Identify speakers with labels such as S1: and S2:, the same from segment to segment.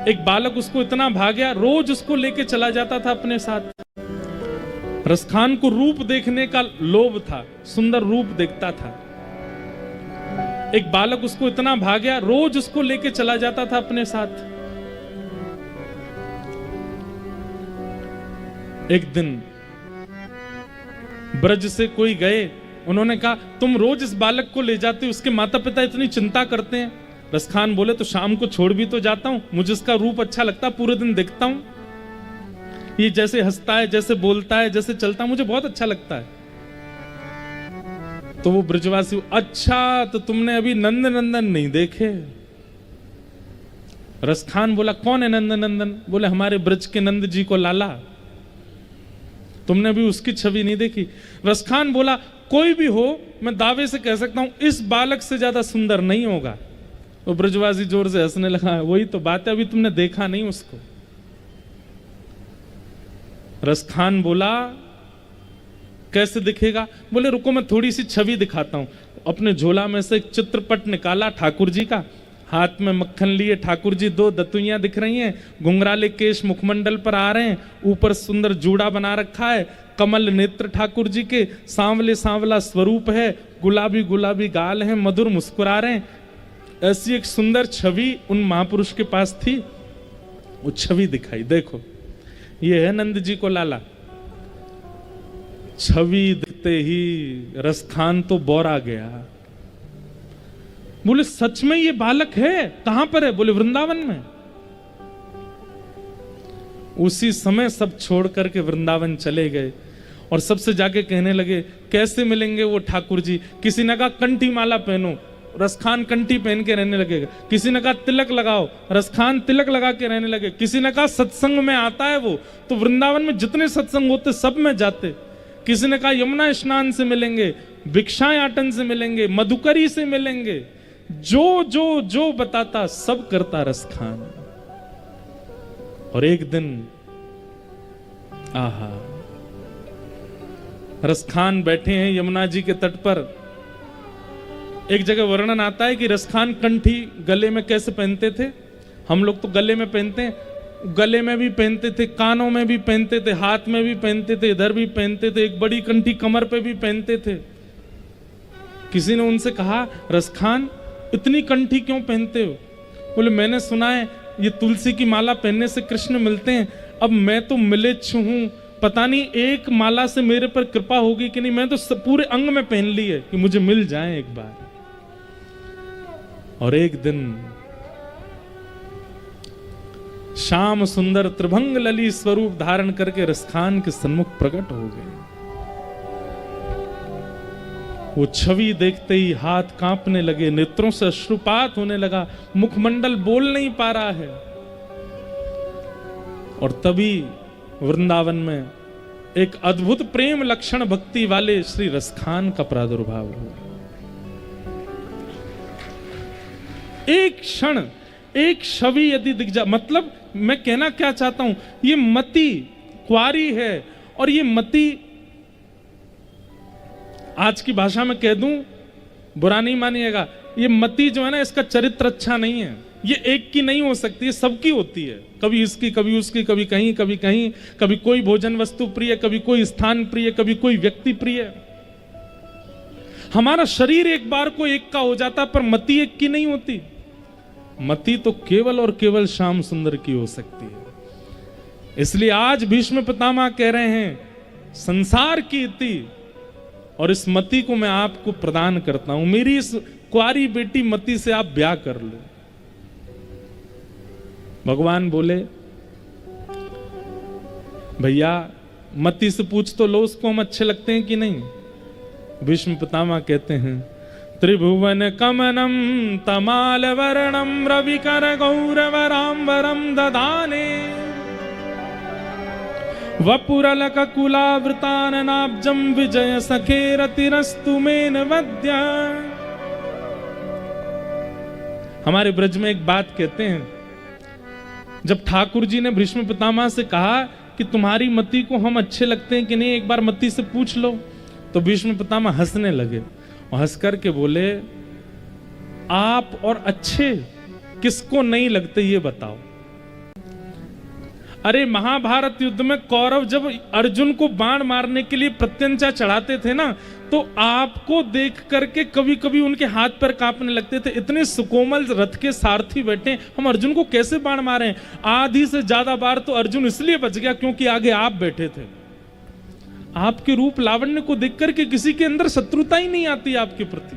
S1: एक बालक उसको इतना भा गया, रोज उसको लेके चला जाता था अपने साथ। रसखान को रूप देखने का लोभ था, सुंदर रूप देखता था। एक बालक उसको इतना भा गया, रोज उसको लेके चला जाता था अपने साथ। एक दिन ब्रज से कोई गए, उन्होंने कहा तुम रोज इस बालक को ले जाते हो, उसके माता पिता इतनी चिंता करते हैं। रसखान बोले तो शाम को छोड़ भी तो जाता हूं, मुझे इसका रूप अच्छा लगता, पूरे दिन देखता हूं, ये जैसे हंसता है, जैसे बोलता है, जैसे चलता है, मुझे बहुत अच्छा लगता है। तो वो ब्रजवासी, अच्छा तो तुमने अभी नंद नंदन नहीं देखे? रसखान बोला कौन है नंद नंदन? बोले हमारे ब्रज के नंद जी को लाला, तुमने अभी उसकी छवि नहीं देखी। रसखान बोला कोई भी हो, मैं दावे से कह सकता हूं इस बालक से ज्यादा सुंदर नहीं होगा। वो ब्रजवासी जोर से हंसने लगा, वही तो बात है, अभी तुमने देखा नहीं उसको। रसखान बोला कैसे दिखेगा? बोले रुको मैं थोड़ी सी छवि दिखाता हूं। अपने झोला में से एक चित्रपट निकाला ठाकुर जी का, हाथ में मक्खन लिए ठाकुर जी, दो दतुइयां दिख रही हैं, घुंघराले केश मुखमंडल पर आ रहे हैं, ऊपर सुंदर जूड़ा बना रखा है, कमल नेत्र ठाकुर जी के, सांवले सांवला स्वरूप है, गुलाबी गुलाबी गाल है, मधुर मुस्कुरा रहे हैं। ऐसी एक सुंदर छवि उन महापुरुष के पास थी। वो छवि दिखाई, देखो ये है नंद जी को लाला। छवि दिखते ही रसखान तो बौरा गया। बोले सच में ये बालक है? कहां पर है? बोले वृंदावन में। उसी समय सब छोड़ करके वृंदावन चले गए और सबसे जाके कहने लगे कैसे मिलेंगे वो ठाकुर जी? किसी ने कहा कंठी माला पहनो, रसखान कंठी पहन के रहने लगेगा। किसी ने कहा तिलक लगाओ, रसखान तिलक लगा के रहने लगे। किसी ने कहा सत्संग में आता है वो, तो वृंदावन में जितने सत्संग होते सब में जाते। किसी ने कहा यमुना स्नान से मिलेंगे, भिक्षायाटन से मिलेंगे, मधुकरी से मिलेंगे, जो जो जो बताता सब करता रसखान। और एक दिन आहा, रसखान बैठे हैं यमुना जी के तट पर। एक जगह वर्णन आता है कि रसखान कंठी गले में कैसे पहनते थे। हम लोग तो गले में पहनते हैं, गले में भी पहनते थे, कानों में भी पहनते थे, हाथ में भी पहनते थे, इधर भी पहनते थे, एक बड़ी कंठी कमर पे भी पहनते थे। किसी ने उनसे कहा रसखान इतनी कंठी क्यों पहनते हो? बोले मैंने सुना है ये तुलसी की माला पहनने से कृष्ण मिलते हैं। अब मैं तो मिलेच्छ हूं, पता नहीं एक माला से मेरे पर कृपा होगी कि नहीं, मैं तो पूरे अंग में पहन ली है कि मुझे मिल जाए एक बार। और एक दिन श्याम सुंदर त्रिभंग लली स्वरूप धारण करके रसखान के सन्मुख प्रकट हो गए। वो छवि देखते ही हाथ कांपने लगे, नेत्रों से अश्रुपात होने लगा, मुखमंडल बोल नहीं पा रहा है। और तभी वृंदावन में एक अद्भुत प्रेम लक्षण भक्ति वाले श्री रसखान का प्रादुर्भाव हुआ। एक क्षण, एक छवि यदि दिख जा, मतलब मैं कहना क्या चाहता हूं, ये मति कुंवारी है और ये मति, आज की भाषा में कह दूं बुरा नहीं मानिएगा, ये मति जो है ना इसका चरित्र अच्छा नहीं है। ये एक की नहीं हो सकती, ये सबकी होती है, कभी इसकी कभी उसकी, कभी कहीं कभी कहीं, कभी कोई भोजन वस्तु प्रिय, कभी कोई स्थान प्रिय, कभी कोई व्यक्ति प्रिय। हमारा शरीर एक बार को एक का हो जाता, पर मति एक की नहीं होती। मति तो केवल और केवल श्याम सुंदर की हो सकती है। इसलिए आज भीष्म पितामह कह रहे हैं संसार की इति और इस मति को मैं आपको प्रदान करता हूं, मेरी इस कुंवारी बेटी मति से आप ब्याह कर लो। भगवान बोले भैया मति से पूछ तो लो उसको हम अच्छे लगते हैं कि नहीं। भीष्म पितामह कहते हैं त्रिभुवन कमनम तमाल वर्णम रविकर गौरवराम्बरम दधाने वपुरलक कुलावृताननाब्जं विजय सखे रतिरस्तु मेन वद्य। हमारे ब्रज में एक बात कहते हैं, जब ठाकुर जी ने भीष्म पितामह से कहा कि तुम्हारी मति को हम अच्छे लगते हैं कि नहीं, एक बार मति से पूछ लो, तो भीष्म पितामह हंसने लगे और हंस करके बोले आप और अच्छे किसको नहीं लगते ये बताओ। अरे महाभारत युद्ध में कौरव जब अर्जुन को बाण मारने के लिए प्रत्यंचा चढ़ाते थे ना, तो आपको देख करके कभी कभी उनके हाथ पैर कांपने लगते थे। इतने सुकोमल रथ के सारथी बैठे, हम अर्जुन को कैसे बाण मारें। आधी से ज्यादा बार तो अर्जुन इसलिए बच गया क्योंकि आगे आप बैठे थे। आपके रूप लावण्य को देख करके किसी के अंदर शत्रुता ही नहीं आती आपके प्रति।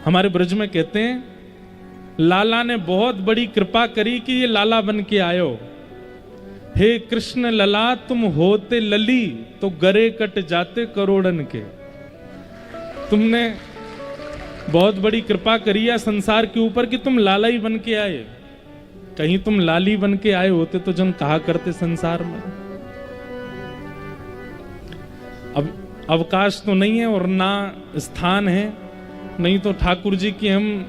S1: हमारे ब्रज में कहते हैं, लाला ने बहुत बड़ी कृपा करी कि ये लाला बन के आयो। हे कृष्ण लला तुम होते लली तो गरे कट जाते करोड़न के। तुमने बहुत बड़ी कृपा करी है संसार के ऊपर कि तुम लाला ही बन के आए। कहीं तुम लाली बन के आए होते तो जन कहा करते संसार में। अब अवकाश तो नहीं है और ना स्थान है, नहीं तो ठाकुर जी की हम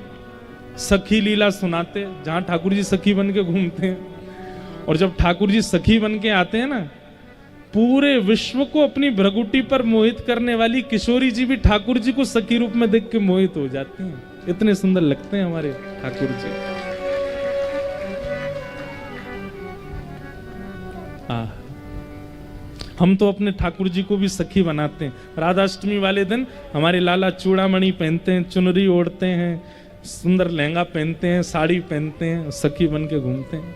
S1: सखी लीला सुनाते, जहां ठाकुर जी सखी बन के घूमते हैं। और जब ठाकुर जी सखी बन के आते हैं ना, पूरे विश्व को अपनी भ्रगुटी पर मोहित करने वाली किशोरी जी भी ठाकुर जी को सखी रूप में देख के मोहित हो जाती हैं। इतने सुंदर लगते हैं हमारे ठाकुर जी। हम तो अपने ठाकुर जी को भी सखी बनाते हैं। राधाष्टमी वाले दिन हमारे लाला चूड़ामणि पहनते हैं, चुनरी ओढ़ते हैं, सुंदर लहंगा पहनते हैं, साड़ी पहनते हैं, सखी बन के घूमते हैं।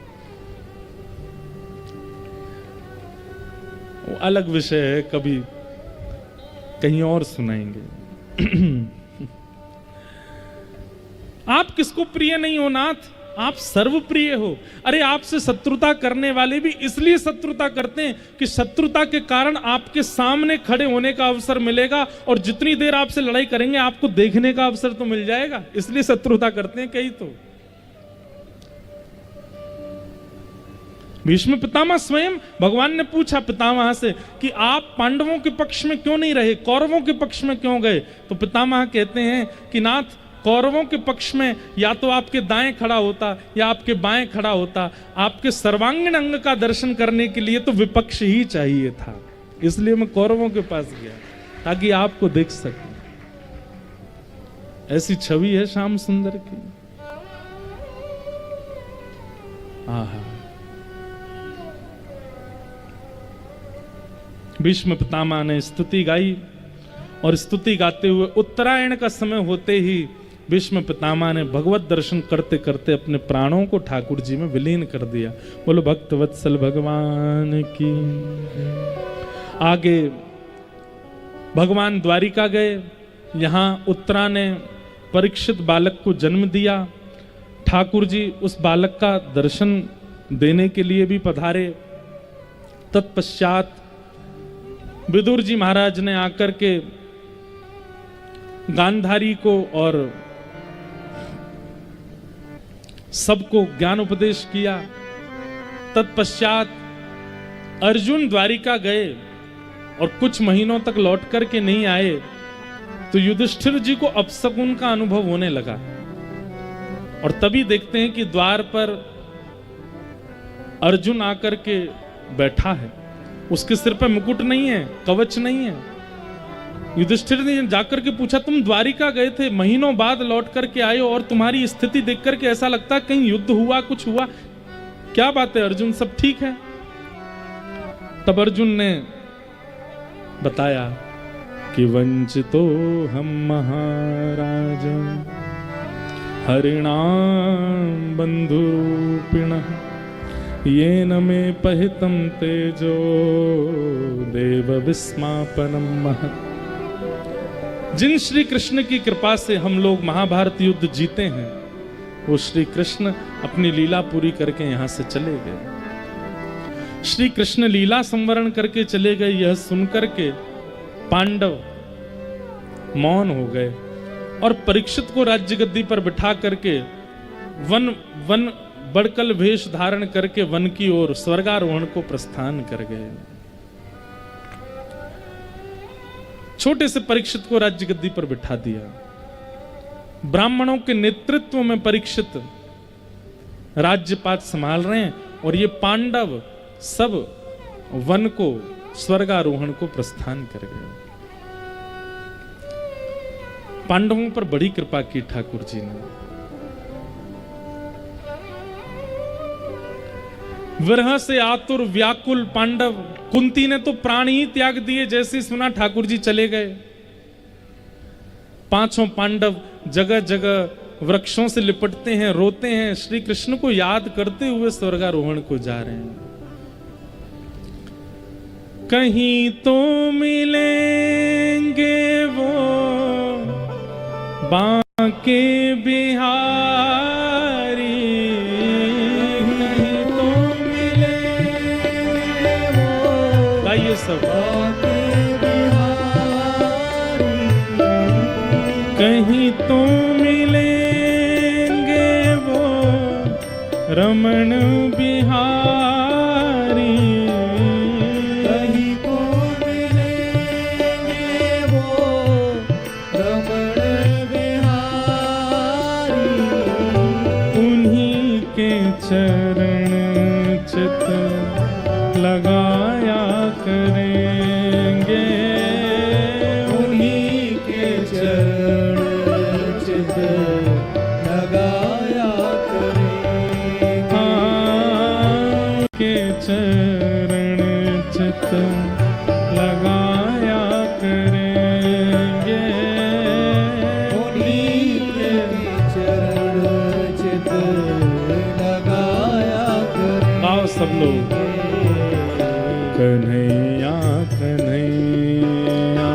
S1: वो अलग विषय है, कभी कहीं और सुनाएंगे। आप किसको प्रिय नहीं हो नाथ? आप सर्वप्रिय हो। अरे आपसे शत्रुता करने वाले भी इसलिए शत्रुता करते हैं कि शत्रुता के कारण आपके सामने खड़े होने का अवसर मिलेगा, और जितनी देर आपसे लड़ाई करेंगे आपको देखने का अवसर तो मिल जाएगा, इसलिए शत्रुता करते हैं कई। तो भीष्म पितामह स्वयं, भगवान ने पूछा पितामह से कि आप पांडवों के पक्ष में क्यों नहीं रहे, कौरवों के पक्ष में क्यों गए? तो पितामह कहते हैं कि नाथ, कौरवों के पक्ष में या तो आपके दाएं खड़ा होता या आपके बाएं खड़ा होता। आपके सर्वांगीण अंग का दर्शन करने के लिए तो विपक्ष ही चाहिए था, इसलिए मैं कौरवों के पास गया ताकि आपको देख सकूं। ऐसी छवि है श्याम सुंदर की। आहा। भीष्म पितामह ने स्तुति गाई, और स्तुति गाते हुए उत्तरायण का समय होते ही भीष्म पितामह ने भगवत दर्शन करते करते अपने प्राणों को ठाकुर जी में विलीन कर दिया। बोलो भक्त वत्सल भगवान की। आगे भगवान द्वारिका गए, यहां उत्तरा ने परीक्षित बालक को जन्म दिया। ठाकुर जी उस बालक का दर्शन देने के लिए भी पधारे। तत्पश्चात विदुर जी महाराज ने आकर के गांधारी को और सबको ज्ञान उपदेश किया। तत्पश्चात अर्जुन द्वारिका गए और कुछ महीनों तक लौट करके नहीं आए, तो युधिष्ठिर जी को अपशकुन का अनुभव होने लगा। और तभी देखते हैं कि द्वार पर अर्जुन आकर के बैठा है। उसके सिर पर मुकुट नहीं है, कवच नहीं है। युधिष्ठिर ने जाकर के पूछा, तुम द्वारिका गए थे, महीनों बाद लौट करके आए हो, और तुम्हारी स्थिति देख करके ऐसा लगता है कहीं युद्ध हुआ, कुछ हुआ, क्या बात है अर्जुन, सब ठीक है? तब अर्जुन ने बताया कि वंचितो हम महाराज हरिणाम बंधुरूपिणः येन मे पहितं तेजो देव विस्मापनम महत्। जिन श्री कृष्ण की कृपा से हम लोग महाभारत युद्ध जीते हैं, वो श्री कृष्ण अपनी लीला पूरी करके यहां से चले गए। श्री कृष्ण लीला संवरण करके चले गए, यह सुनकर के पांडव मौन हो गए और परीक्षित को राज्य गद्दी पर बिठा करके वन बड़कल वेश धारण करके वन की ओर स्वर्गारोहण को प्रस्थान कर गए। छोटे से परीक्षित को राज्य गद्दी पर बिठा दिया। ब्राह्मणों के नेतृत्व में परीक्षित राज्यपात संभाल रहे हैं, और ये पांडव सब वन को स्वर्गारोहण को प्रस्थान कर गए। पांडवों पर बड़ी कृपा की ठाकुर जी ने। विरह से आतुर व्याकुल पांडव, कुंती ने तो प्राण ही त्याग दिए जैसे सुना ठाकुर जी चले गए। पांचों पांडव जगह जगह वृक्षों से लिपटते हैं, रोते हैं, श्री कृष्ण को याद करते हुए स्वर्गारोहण को जा रहे हैं। कहीं तो मिलेंगे वो बांके बिहारी, कहीं तो मिलेंगे वो गाइए सब बांके बिहारी, कहीं तो मिलेंगे वो रमण बिहारी, चरण चित लगाया करेंगे, उन्हीं के चरण चित लगाया करेंगे, हाँ के चरण चित लगाया करेंगे, उन्हीं के चरण चित सब लोग। कन्हैया कन्हैया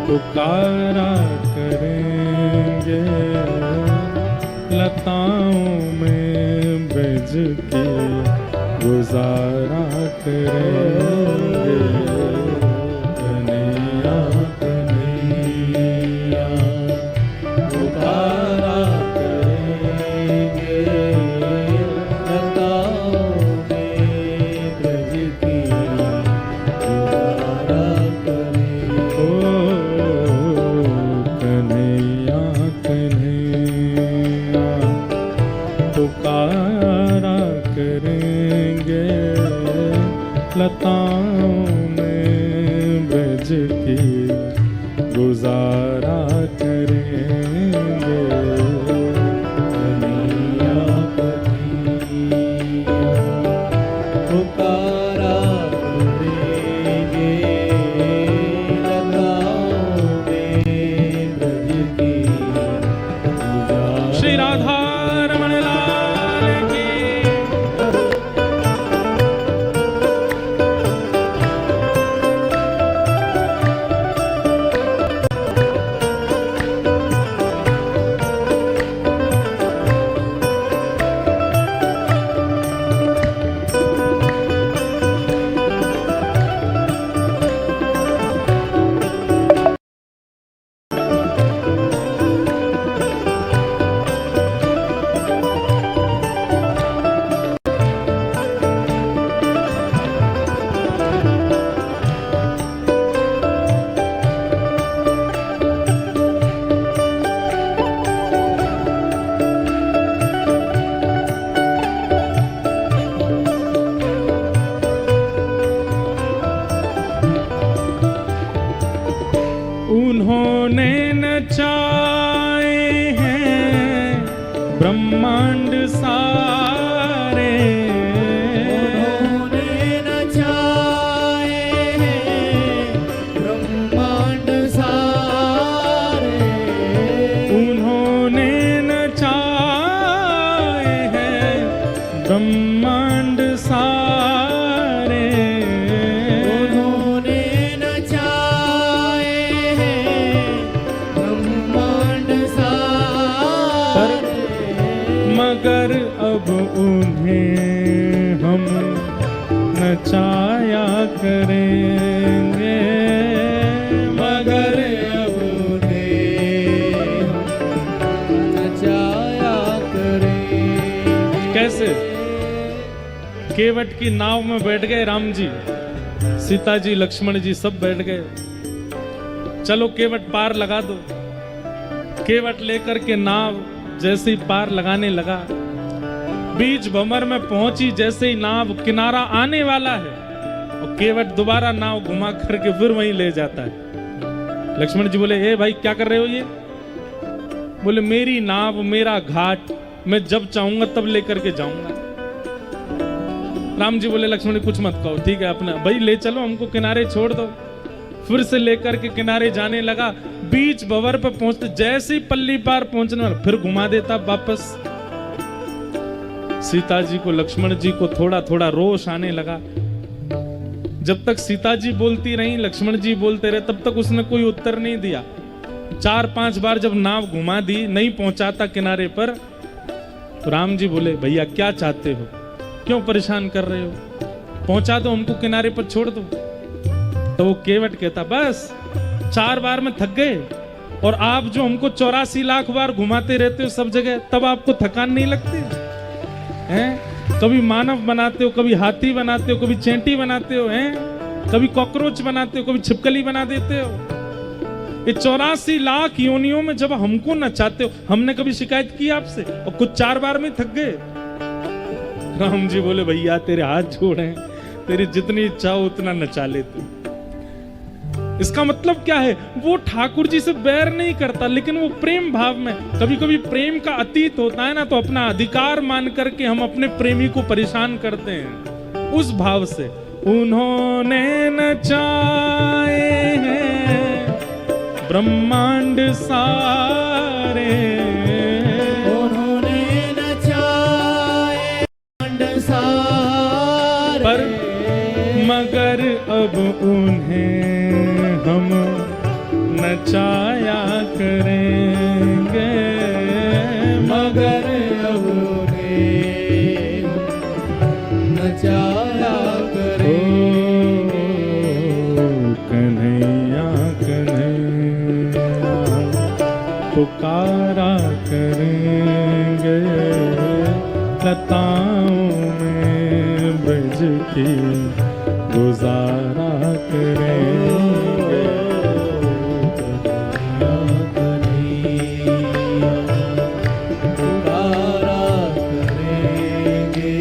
S1: पुकारा करेंगे, लताओं में ब्रज के गुजारा करेंगे, कन्हैया कन्हैया पुकारा करेंगे, पुकारा करेंगे, लताओं में ब्रज की गुजारा करेंगे, कन्हैया कन्हैया पुकारा करेंगे, लताओं में ब्रज की गुजारा। श्री राधा उन्होंने नचाए हैं ब्रह्मांड सारे, उन्होंने नचाए हैं ब्रह्मांड सारे, उन्होंने नचाए हैं ब्रह्मांड सारे, उन्होंने मगर अब उन्हें हम नचाया करेंगे, मगर अब उन्हें हम नचाया करेंगे। कैसे? केवट की नाव में बैठ गए राम जी, सीता जी, लक्ष्मण जी सब बैठ गए। चलो केवट पार लगा दो। केवट लेकर के नाव जैसे ही पार लगाने लगा, बीच भंवर में पहुंची जैसे ही नाव किनारा आने वाला है और केवट दोबारा नाव घुमा करके फिर वहीं ले जाता है। लक्ष्मण जी बोले, ए भाई क्या कर रहे हो ये? बोले मेरी नाव मेरा घाट, मैं जब चाहूंगा तब लेकर के जाऊंगा। राम जी बोले लक्ष्मण कुछ मत कहो, ठीक है अपना भाई ले चलो, हमको किनारे छोड़ दो। फिर से लेकर के किनारे जाने लगा। बीच भंवर पर पहुंचते जैसे ही पल्ली पार पहुंचने वाला फिर घुमा देता वापस। सीता जी को, लक्ष्मण जी को थोड़ा थोड़ा रोष आने लगा। जब तक सीता जी बोलती रही, लक्ष्मण जी बोलते रहे, तब तक उसने कोई उत्तर नहीं दिया। 4-5 बार जब नाव घुमा दी, नहीं पहुंचाता किनारे पर, तो राम जी बोले भैया क्या चाहते हो, क्यों परेशान कर रहे हो, पहुंचा दो हमको, किनारे पर छोड़ दो। तो वो केवट कहता बस 4 बार में थक गए, और आप जो हमको 84 लाख बार घुमाते रहते हो सब जगह, तब आपको थकान नहीं लगती हैं? कभी मानव बनाते हो, कभी हाथी बनाते हो, कभी चेंटी बनाते हो, हैं? कभी कॉकरोच बनाते हो, कभी छिपकली बना देते हो। ये 84 लाख योनियों में जब हमको नचाते हो, हमने कभी शिकायत की आपसे? और कुछ 4 बार में थक गए। राम जी बोले भैया तेरे हाथ जोड़े, तेरी जितनी इच्छा हो उतना नचा ले तू। इसका मतलब क्या है? वो ठाकुर जी से बैर नहीं करता, लेकिन वो प्रेम भाव में, कभी कभी प्रेम का अतीत होता है ना, तो अपना अधिकार मान करके हम अपने प्रेमी को परेशान करते हैं। उस भाव से उन्होंने नचाए हैं ब्रह्मांड सारे,
S2: उन्होंने नचाए ब्रह्मांड सारे,
S1: पर मगर अब उन्हें हम नचाया करेंगे,
S2: मगर अब उन्हें नचाया करेंगे।
S1: कन्हैया कन्हैया पुकारा करेंगे, लताओं में ब्रज की गुजारा करेंगे।
S2: पुकारा करेंगे,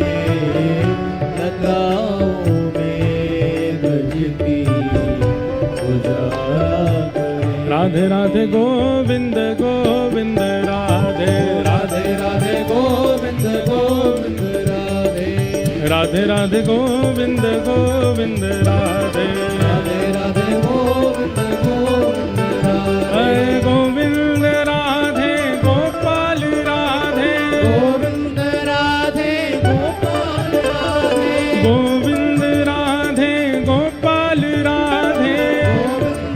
S2: लताओं में ब्रज की गुजारा करेंगे।
S1: राधे राधे गोविंद गोविंद राधे
S2: राधे राधे गोविंद गोविंद राधे,
S1: राधे राधे गोविंद गोविंद राधे
S2: राधे राधे गोविंद गोविंद राधे,
S1: गोविंद राधे गोपाल राधे,
S2: गोविंद राधे गोपाल राधे,
S1: गोविंद राधे गोपाल राधे,
S2: गोविंद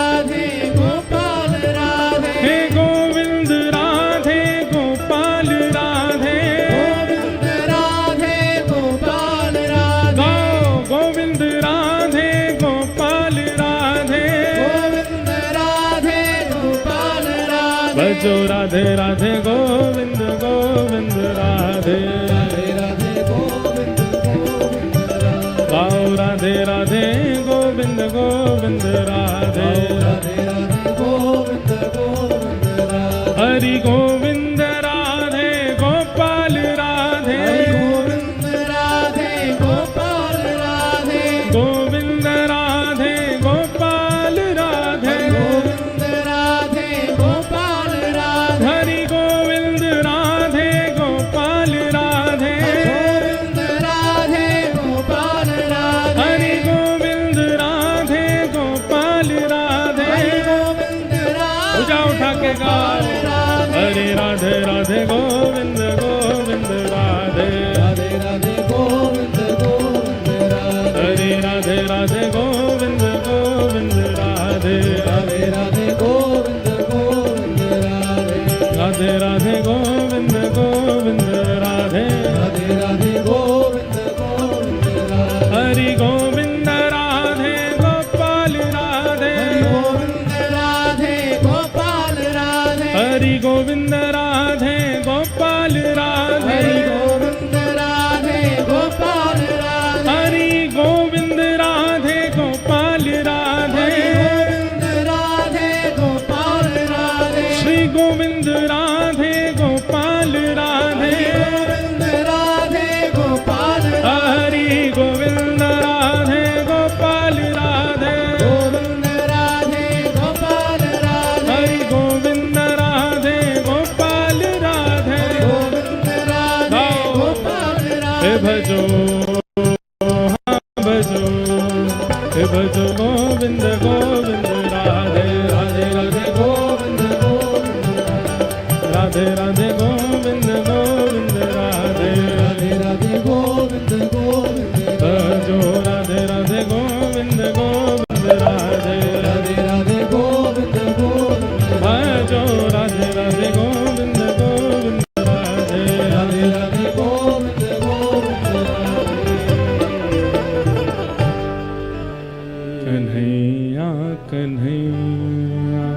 S2: राधे गोपाल राधे,
S1: हे गोविंद राधे गोपाल राधे,
S2: गोविंद राधे गोपाल राधे,
S1: गाओ गोविंद राधे गोपाल राधे,
S2: गोविंद राधे गोपाल राधे,
S1: बजो राधे राधे गोविंद गोविंद राधे,
S2: राधे राधे गोविंद गोविंद राधे,
S1: गाओ राधे राधे गोविंद गोविंद राधे,
S2: राधे राधे गोविंद गोविंद राधे,
S1: हरि गोविंद राधे गोपाल राधे,
S2: गोविंद राधे गोपाल राधे,
S1: गोविंद राधे गोपाल राधे,
S2: गोविंद राधे गोपाल राधे,
S1: हरि गोविंद राधे गोपाल राधे,
S2: गोविंद राधे गोपाल राधे,
S1: हरि गोविंद राधे गोपाल राधे,
S2: गोविंद राधे
S1: पूजा उठा के गाओ,
S2: राधे,
S1: हरि राधे राधे गोविंद गोविंद राधे,
S2: राधे राधे गोविंद गोविंद राधे,
S1: हरि राधे राधे गोविंद गोविंद राधे,
S2: राधे राधे गोविंद गोविंद राधे,
S1: राधे राधे गोविंद गोविंद राधे,
S2: राधे राधे गोविंद गोविंद राधे,
S1: हरि गोविंद राधे गोपाल राधे,
S2: गोविंद राधे गोपाल राधे,
S1: हरि गोविंद राधे गोपाल राधे,
S2: हरि गोविंद राधे गोपाल राधे,
S1: हरि गोविंद राधे गोपाल राधे,
S2: गोविंद राधे गोपाल राधे,
S1: श्री गोविंद राधे गोपाल राधे,
S2: गोविंद राधे गोपाल राधे,
S1: हरि गोविंद राधे गोपाल राधे,
S2: गोविंद राधे गोपाल राधे,
S1: हरि गोविंद राधे गोपाल राधे,
S2: गोविंद राधे गोपाल
S1: हे
S2: राधे,
S1: भजो राधे राधे गोविंद गोविंद राधे
S2: राधे राधे गोविंद गोविंद
S1: भजो राधे राधे गोविंद गोविंद राधे
S2: राधे राधे गोविंद गोविंद
S1: भजो राधे राधे गोविंद गोविंद राधे
S2: राधे राधे गोविंद गोविंद
S1: कन्हैया कन्हैया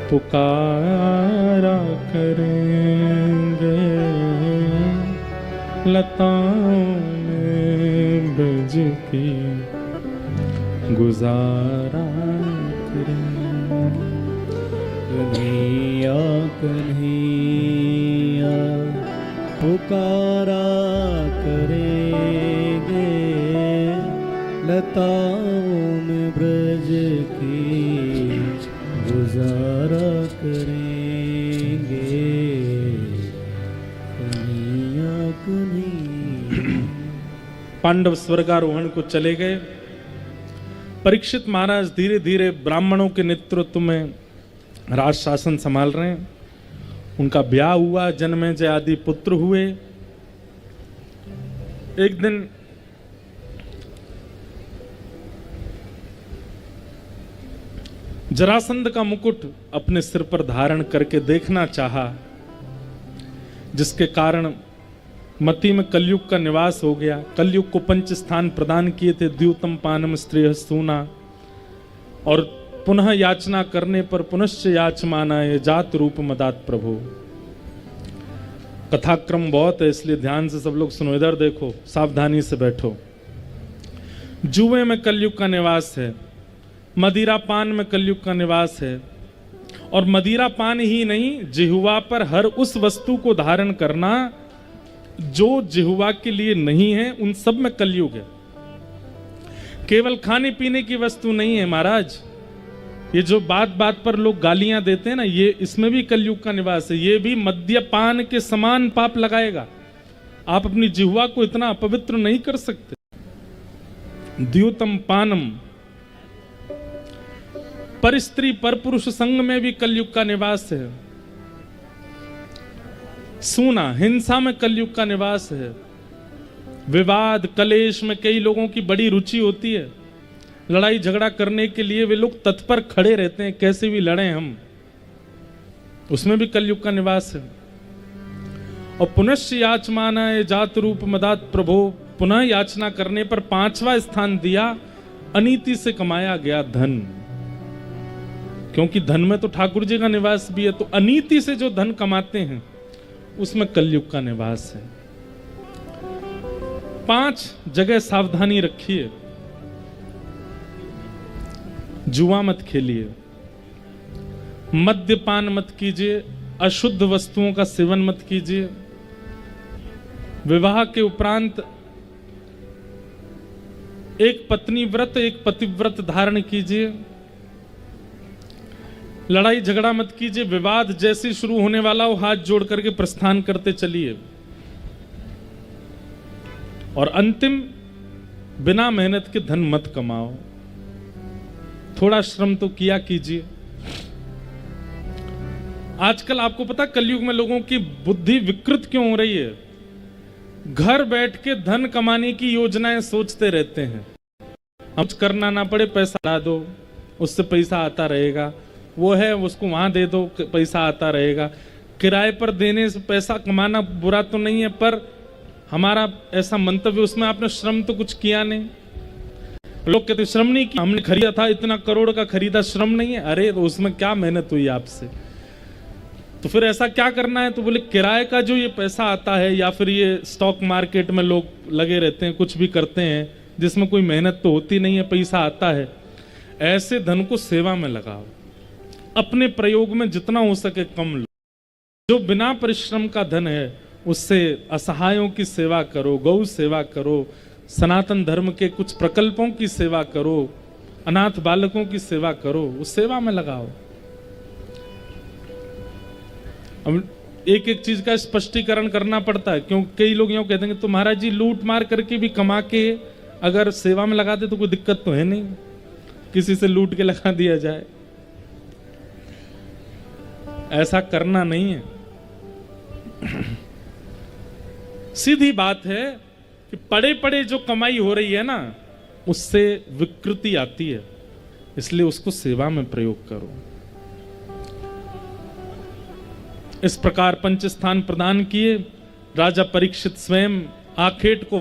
S1: पुकारा करेंगे लताओं में ब्रज की गुजारा करेंगे।
S2: कन्हैया कन्हैया पुकारा करेंगे लताओं में ब्रज की गुजारा करेंगे कन्हैया कन्हैया।
S1: पांडव स्वर्गारोहण को चले गए। परीक्षित महाराज धीरे धीरे ब्राह्मणों के नेतृत्व में राज शासन संभाल रहे हैं। उनका ब्याह हुआ, जन्मेजय आदि पुत्र हुए। एक दिन जरासंध का मुकुट अपने सिर पर धारण करके देखना चाहा, जिसके कारण मति में कलयुग का निवास हो गया। कलयुग को 5 स्थान प्रदान किए थे, द्यूतम पानम स्त्रिय सूना, और पुनः याचना करने पर पुनश्च याचमानाय जात रूप मदात प्रभु। कथाक्रम बहुत है, इसलिए ध्यान से सब लोग सुनो। इधर देखो, सावधानी से बैठो। जुए में कलयुग का निवास है, मदिरा पान में कलयुग का निवास है, और मदिरा पान ही नहीं, जिह्वा पर हर उस वस्तु को धारण करना जो जिह्वा के लिए नहीं है, उन सब में कलयुग है। केवल खाने पीने की वस्तु नहीं है महाराज। ये जो बात बात पर लोग गालियां देते हैं ना, ये इसमें भी कलयुग का निवास है। ये भी मद्यपान के समान पाप लगाएगा। आप अपनी जिह्वा को इतना अपवित्र नहीं कर सकते। द्यूतम पानम, पर स्त्री पर पुरुष संग में भी कलयुग का निवास है। सूना, हिंसा में कलयुग का निवास है। विवाद कलेश में कई लोगों की बड़ी रुचि होती है। लड़ाई झगड़ा करने के लिए वे लोग तत्पर खड़े रहते हैं, कैसे भी लड़ें हम, उसमें भी कलयुग का निवास है। और पुनश्च याचमानाय जात रूप मदात प्रभो, पुनः याचना करने पर 5वां स्थान दिया, अनीति से कमाया गया धन। क्योंकि धन में तो ठाकुर जी का निवास भी है, तो अनीति से जो धन कमाते हैं उसमें कलयुग का निवास है। 5 जगह सावधानी रखिए। जुआ मत खेलिए, मद्यपान मत कीजिए, अशुद्ध वस्तुओं का सेवन मत कीजिए। विवाह के उपरांत एक पत्नी व्रत एक पतिव्रत धारण कीजिए। लड़ाई झगड़ा मत कीजिए। विवाद जैसे शुरू होने वाला हो, हाथ जोड़ करके प्रस्थान करते चलिए। और अंतिम, बिना मेहनत के धन मत कमाओ। थोड़ा श्रम तो किया कीजिए। आजकल आपको पता, कलयुग में लोगों की बुद्धि विकृत क्यों हो रही है? घर बैठ के धन कमाने की योजनाएं सोचते रहते हैं। हम कुछ करना ना पड़े, पैसा ला दो, उससे पैसा आता रहेगा। वो है, उसको वहां दे दो, पैसा आता रहेगा। किराए पर देने से पैसा कमाना बुरा तो नहीं है, पर हमारा ऐसा मंतव्य, उसमें आपने श्रम तो कुछ किया नहीं। लोग कहते श्रम नहीं किया, हमने खरीदा था, इतना करोड़ का खरीदा, श्रम नहीं है। अरे तो उसमें क्या मेहनत हुई आपसे? तो फिर ऐसा क्या करना है? तो बोले किराए का जो ये पैसा आता है, या फिर ये स्टॉक मार्केट में लोग लगे रहते हैं, कुछ भी करते हैं जिसमें कोई मेहनत तो होती नहीं है, पैसा आता है, ऐसे धन को सेवा में लगाओ। अपने प्रयोग में जितना हो सके कम लो। जो बिना परिश्रम का धन है, उससे असहायों की सेवा करो, गौ सेवा करो, सनातन धर्म के कुछ प्रकल्पों की सेवा करो, अनाथ बालकों की सेवा करो, उस सेवा में लगाओ। अब एक एक चीज का स्पष्टीकरण करना पड़ता है, क्योंकि कई लोग यूं कहते हैं तो महाराज जी लूट मार करके भी कमा के अगर सेवा में लगाते तो कोई दिक्कत तो है नहीं, किसी से लूट के लगा दिया जाए। ऐसा करना नहीं है। सीधी बात है कि पड़े पड़े जो कमाई हो रही है ना, उससे विकृति आती है, इसलिए उसको सेवा में प्रयोग करो। इस प्रकार पंच स्थान प्रदान किए। राजा परीक्षित स्वयं आखेट को